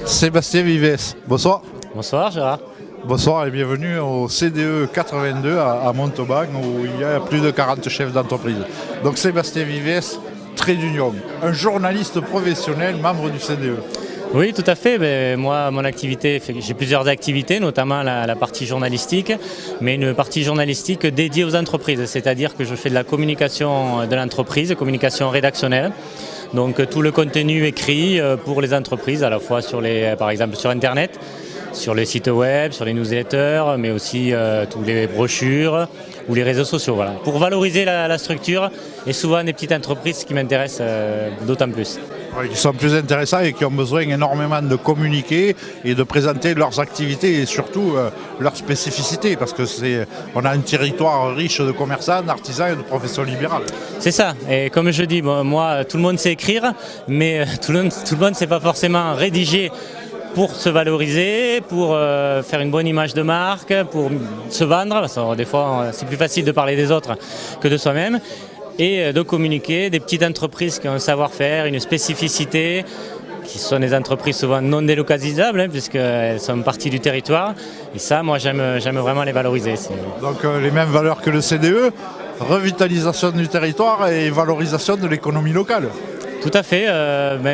Sébastien Vives, bonsoir. Bonsoir Gérard. Bonsoir et bienvenue au CDE 82 à Montauban où il y a plus de 40 chefs d'entreprise. Donc Sébastien Vives, trait d'union, un journaliste professionnel, membre du CDE. Oui, tout à fait. Ben, moi, mon activité, j'ai plusieurs activités, notamment la partie journalistique, mais une partie journalistique dédiée aux entreprises, c'est-à-dire que je fais de la communication de l'entreprise, communication rédactionnelle. Donc tout le contenu écrit pour les entreprises, à la fois par exemple sur Internet, sur les sites web, sur les newsletters, mais aussi tous les brochures ou les réseaux sociaux. Voilà. Pour valoriser la structure et souvent des petites entreprises qui m'intéressent d'autant plus. Oui, qui sont plus intéressants et qui ont besoin énormément de communiquer et de présenter leurs activités et surtout leurs spécificités parce que on a un territoire riche de commerçants, d'artisans et de professions libérales. C'est ça, et comme je dis, moi tout le monde sait écrire, mais tout le monde ne sait pas forcément rédiger pour se valoriser, pour faire une bonne image de marque, pour se vendre, parce que des fois c'est plus facile de parler des autres que de soi-même, et de communiquer des petites entreprises qui ont un savoir-faire, une spécificité, qui sont des entreprises souvent non délocalisables, puisqu'elles sont partie du territoire, et ça moi j'aime vraiment les valoriser. Donc les mêmes valeurs que le CDE, revitalisation du territoire et valorisation de l'économie locale. Tout à fait.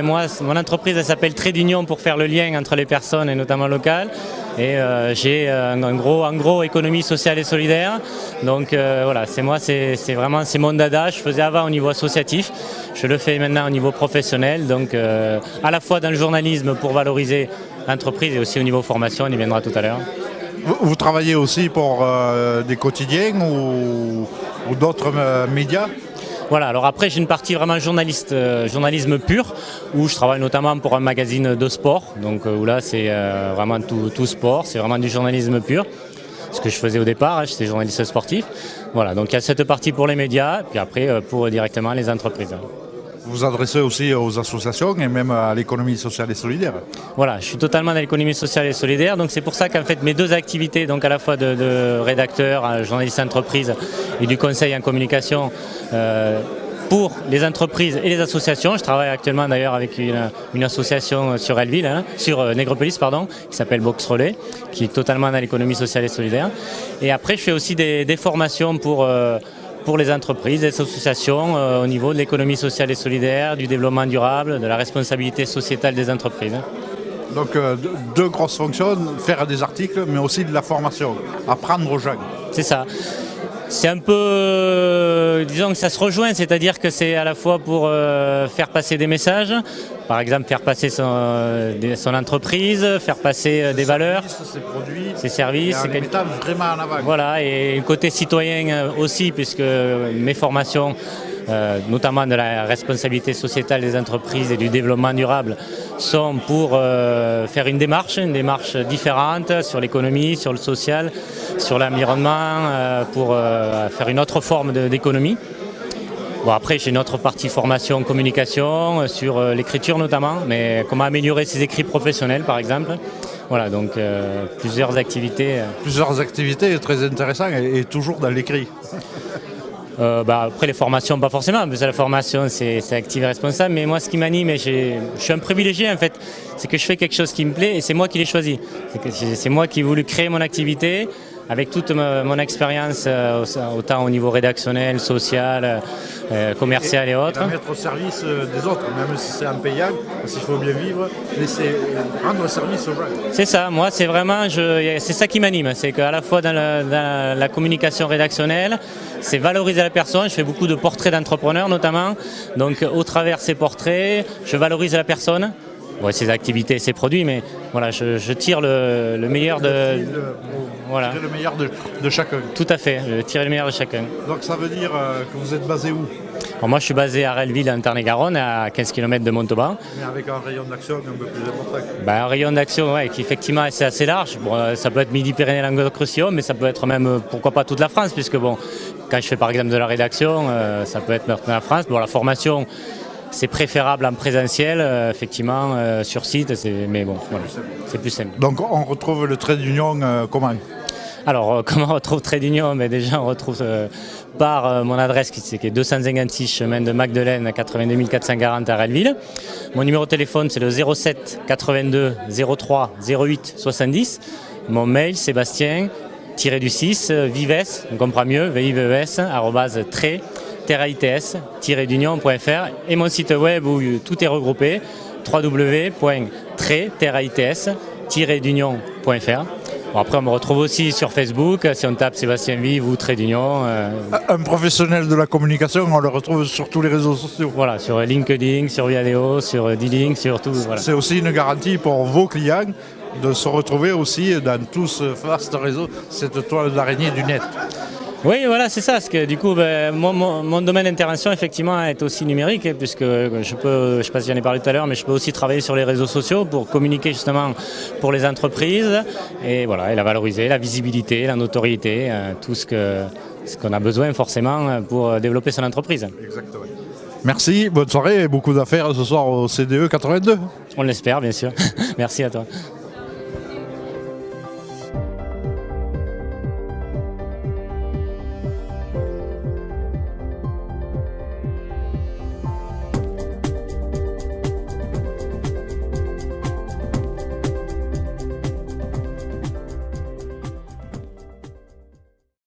Moi, mon entreprise elle s'appelle Trait d'Union pour faire le lien entre les personnes et notamment locales. Et j'ai en gros économie sociale et solidaire. Donc voilà, c'est vraiment mon dada. Je faisais avant au niveau associatif. Je le fais maintenant au niveau professionnel. Donc à la fois dans le journalisme pour valoriser l'entreprise et aussi au niveau formation, on y viendra tout à l'heure. Vous travaillez aussi pour des quotidiens ou d'autres médias ? Voilà, alors après j'ai une partie vraiment journalisme pur, où je travaille notamment pour un magazine de sport, donc où là c'est vraiment tout sport, c'est vraiment du journalisme pur, ce que je faisais au départ, j'étais journaliste sportif. Voilà, donc il y a cette partie pour les médias, puis après pour directement les entreprises. Vous vous adressez aussi aux associations et même à l'économie sociale et solidaire. Voilà, je suis totalement dans l'économie sociale et solidaire, donc c'est pour ça qu'en fait mes deux activités, donc à la fois de rédacteur, journaliste entreprise et du conseil en communication pour les entreprises et les associations. Je travaille actuellement d'ailleurs avec une association sur Elville, sur Nègrepelisse, qui s'appelle Box Relais, qui est totalement dans l'économie sociale et solidaire. Et après je fais aussi des formations pour les entreprises, les associations au niveau de l'économie sociale et solidaire, du développement durable, de la responsabilité sociétale des entreprises. Donc deux grosses fonctions, faire des articles mais aussi de la formation, apprendre aux gens. C'est ça. C'est un peu, disons que ça se rejoint, c'est-à-dire que c'est à la fois pour faire passer des messages, par exemple faire passer son entreprise, faire passer des valeurs, ses produits, ses services. Et en les mettant vraiment en avant. Voilà, et côté citoyen aussi, puisque mes formations, notamment de la responsabilité sociétale des entreprises et du développement durable, sont pour faire une démarche différente sur l'économie, sur le social, sur l'environnement, pour faire une autre forme d'économie. Bon, après, j'ai une autre partie formation, communication, sur l'écriture notamment, mais comment améliorer ses écrits professionnels par exemple. Voilà, donc plusieurs activités. Plusieurs activités très intéressantes et toujours dans l'écrit. Après les formations, pas forcément, parce que la formation c'est actif et responsable, mais moi ce qui m'anime, et je suis un privilégié en fait, c'est que je fais quelque chose qui me plaît et c'est moi qui l'ai choisi. C'est moi qui ai voulu créer mon activité avec toute mon expérience, autant au niveau rédactionnel, social, commercial et autres. Et la mettre au service des autres, même si c'est impayant, parce qu'il faut bien vivre, laisser rendre service aux gens. C'est ça, moi c'est vraiment, c'est ça qui m'anime, c'est qu'à la fois dans la communication rédactionnelle, c'est valoriser la personne. Je fais beaucoup de portraits d'entrepreneurs notamment, donc au travers ces portraits, je valorise la personne. Ouais, ses activités, ses produits, mais voilà, je tire le meilleur voilà. Le meilleur de chacun. Tout à fait, je tire le meilleur de chacun. Donc ça veut dire que vous êtes basé où ? Bon, moi je suis basé à Relville en Tarn-et-Garonne, à 15 km de Montauban. Mais avec un rayon d'action un peu plus important. Un rayon d'action qui effectivement c'est assez large. Bon, ça peut être Midi-Pyrénées-Languedoc-Roussillon, mais ça peut être même, pourquoi pas toute la France, puisque bon, quand je fais par exemple de la rédaction, ça peut être toute la France. Bon, la formation, c'est préférable en présentiel, effectivement, sur site, mais bon, voilà, c'est plus simple. Donc on retrouve le trait d'union comment ? Alors, comment on retrouve Trait d'Union? Déjà, on retrouve par mon adresse qui est 256 chemin de Magdeleine, 82 440 à Relleville. Mon numéro de téléphone, c'est le 07 82 03 08 70. Mon mail, Sébastien-du-6, vives, on comprend mieux, vives, terraits-d'union.fr, et mon site web où tout est regroupé, www.terraits-d'union.fr. Bon, après, on me retrouve aussi sur Facebook, si on tape Sébastien Vive ou Trait d'Union. Un professionnel de la communication, on le retrouve sur tous les réseaux sociaux. Voilà, sur LinkedIn, sur Viadeo, sur D-Link, sur tout. Voilà. C'est aussi une garantie pour vos clients de se retrouver aussi dans tout ce vaste réseau, cette toile d'araignée du net. Oui, voilà, c'est ça. Parce que du coup, mon domaine d'intervention, effectivement, est aussi numérique, puisque je sais pas si j'en ai parlé tout à l'heure, mais je peux aussi travailler sur les réseaux sociaux pour communiquer justement pour les entreprises et voilà, et la valoriser, la visibilité, la notoriété, tout ce qu'on a besoin forcément pour développer son entreprise. Exactement. Merci, bonne soirée et beaucoup d'affaires ce soir au CDE 82. On l'espère, bien sûr. Merci à toi.